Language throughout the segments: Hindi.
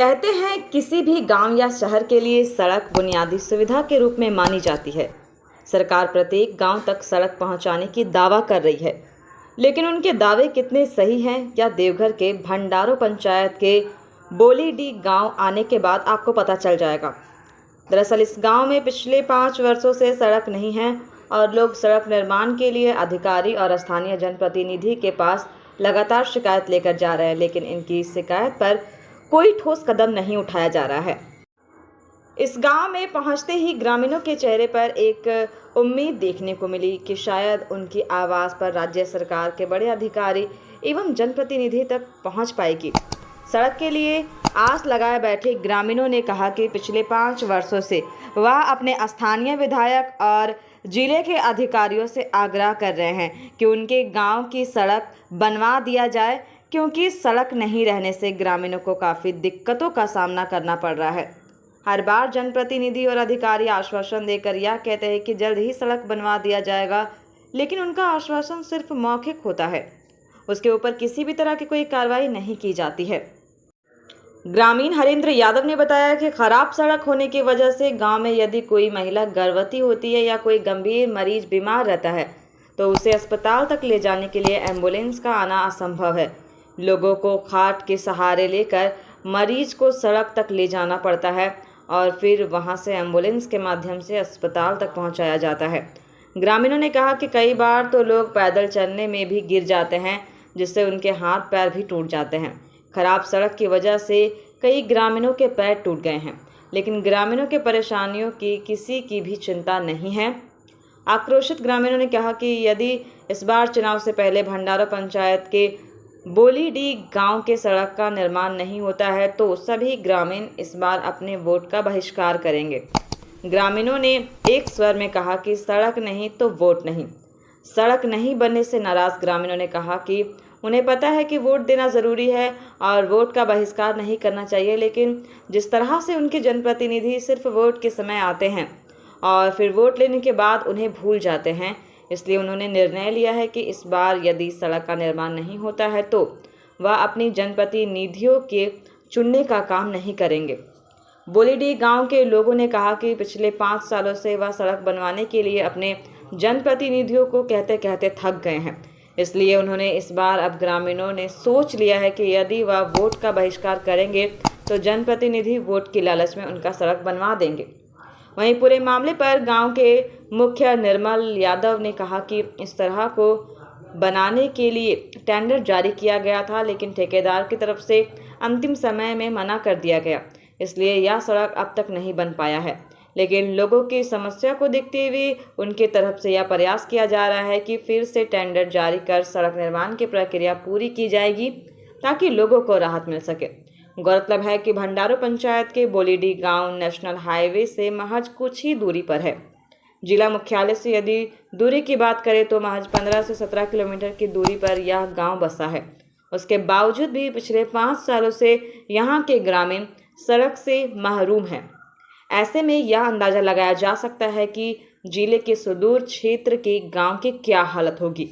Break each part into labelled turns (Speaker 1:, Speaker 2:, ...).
Speaker 1: कहते हैं किसी भी गांव या शहर के लिए सड़क बुनियादी सुविधा के रूप में मानी जाती है। सरकार प्रत्येक गांव तक सड़क पहुंचाने की दावा कर रही है, लेकिन उनके दावे कितने सही हैं या देवघर के भंडारो पंचायत के बोलीडी गांव आने के बाद आपको पता चल जाएगा। दरअसल इस गांव में पिछले 5 वर्षों से सड़क नहीं है और लोग सड़क निर्माण के लिए अधिकारी और स्थानीय जनप्रतिनिधि के पास लगातार शिकायत लेकर जा रहे हैं, लेकिन इनकी शिकायत पर कोई ठोस कदम नहीं उठाया जा रहा है। इस गांव में पहुंचते ही ग्रामीणों के चेहरे पर एक उम्मीद देखने को मिली कि शायद उनकी आवाज़ पर राज्य सरकार के बड़े अधिकारी एवं जनप्रतिनिधि तक पहुंच पाएगी। सड़क के लिए आस लगाए बैठे ग्रामीणों ने कहा कि पिछले 5 वर्षों से वह अपने स्थानीय विधायक और जिले के अधिकारियों से आग्रह कर रहे हैं कि उनके गांव की सड़क बनवा दिया जाए, क्योंकि सड़क नहीं रहने से ग्रामीणों को काफ़ी दिक्कतों का सामना करना पड़ रहा है। हर बार जनप्रतिनिधि और अधिकारी आश्वासन देकर यह कहते हैं कि जल्द ही सड़क बनवा दिया जाएगा, लेकिन उनका आश्वासन सिर्फ मौखिक होता है। उसके ऊपर किसी भी तरह की कोई कार्रवाई नहीं की जाती है। ग्रामीण हरेंद्र यादव ने बताया कि खराब सड़क होने की वजह से गांव में यदि कोई महिला गर्भवती होती है या कोई गंभीर मरीज बीमार रहता है तो उसे अस्पताल तक ले जाने के लिए एम्बुलेंस का आना असंभव है। लोगों को खाट के सहारे लेकर मरीज को सड़क तक ले जाना पड़ता है और फिर वहां से एम्बुलेंस के माध्यम से अस्पताल तक पहुंचाया जाता है। ग्रामीणों ने कहा कि कई बार तो लोग पैदल चलने में भी गिर जाते हैं, जिससे उनके हाथ पैर भी टूट जाते हैं। खराब सड़क की वजह से कई ग्रामीणों के पैर टूट गए हैं, लेकिन ग्रामीणों के परेशानियों की किसी की भी चिंता नहीं है। आक्रोशित ग्रामीणों ने कहा कि यदि इस बार चुनाव से पहले भंडारो पंचायत के बोलीडी गांव के सड़क का निर्माण नहीं होता है तो सभी ग्रामीण इस बार अपने वोट का बहिष्कार करेंगे। ग्रामीणों ने एक स्वर में कहा कि सड़क नहीं तो वोट नहीं। सड़क नहीं बनने से नाराज ग्रामीणों ने कहा कि उन्हें पता है कि वोट देना ज़रूरी है और वोट का बहिष्कार नहीं करना चाहिए, लेकिन जिस तरह से उनके जनप्रतिनिधि सिर्फ वोट के समय आते हैं और फिर वोट लेने के बाद उन्हें भूल जाते हैं, इसलिए उन्होंने निर्णय लिया है कि इस बार यदि सड़क का निर्माण नहीं होता है तो वह अपनी जनप्रतिनिधियों के चुनने का काम नहीं करेंगे। बोलीडी गांव के लोगों ने कहा कि पिछले 5 सालों से वह सड़क बनवाने के लिए अपने जनप्रतिनिधियों को कहते कहते थक गए हैं, इसलिए उन्होंने इस बार अब ग्रामीणों ने सोच लिया है कि यदि वह वोट का बहिष्कार करेंगे तो जनप्रतिनिधि वोट की लालच में उनका सड़क बनवा देंगे। वहीं पूरे मामले पर गांव के मुखिया निर्मल यादव ने कहा कि इस तरह को बनाने के लिए टेंडर जारी किया गया था, लेकिन ठेकेदार की तरफ से अंतिम समय में मना कर दिया गया, इसलिए यह सड़क अब तक नहीं बन पाया है। लेकिन लोगों की समस्या को देखते हुए उनके तरफ से यह प्रयास किया जा रहा है कि फिर से टेंडर जारी कर सड़क निर्माण की प्रक्रिया पूरी की जाएगी ताकि लोगों को राहत मिल सके। गौरतलब है कि भंडारो पंचायत के बोलीडी गांव नेशनल हाईवे से महज कुछ ही दूरी पर है। जिला मुख्यालय से यदि दूरी की बात करें तो महज 15 से 17 किलोमीटर की दूरी पर यह गांव बसा है। उसके बावजूद भी पिछले 5 सालों से यहाँ के ग्रामीण सड़क से महरूम हैं। ऐसे में यह अंदाजा लगाया जा सकता है कि जिले के सुदूर क्षेत्र के गांव की क्या हालत होगी।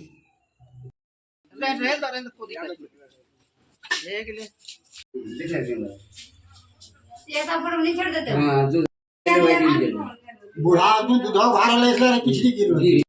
Speaker 2: बुढ़ा आदमी दूध भार ले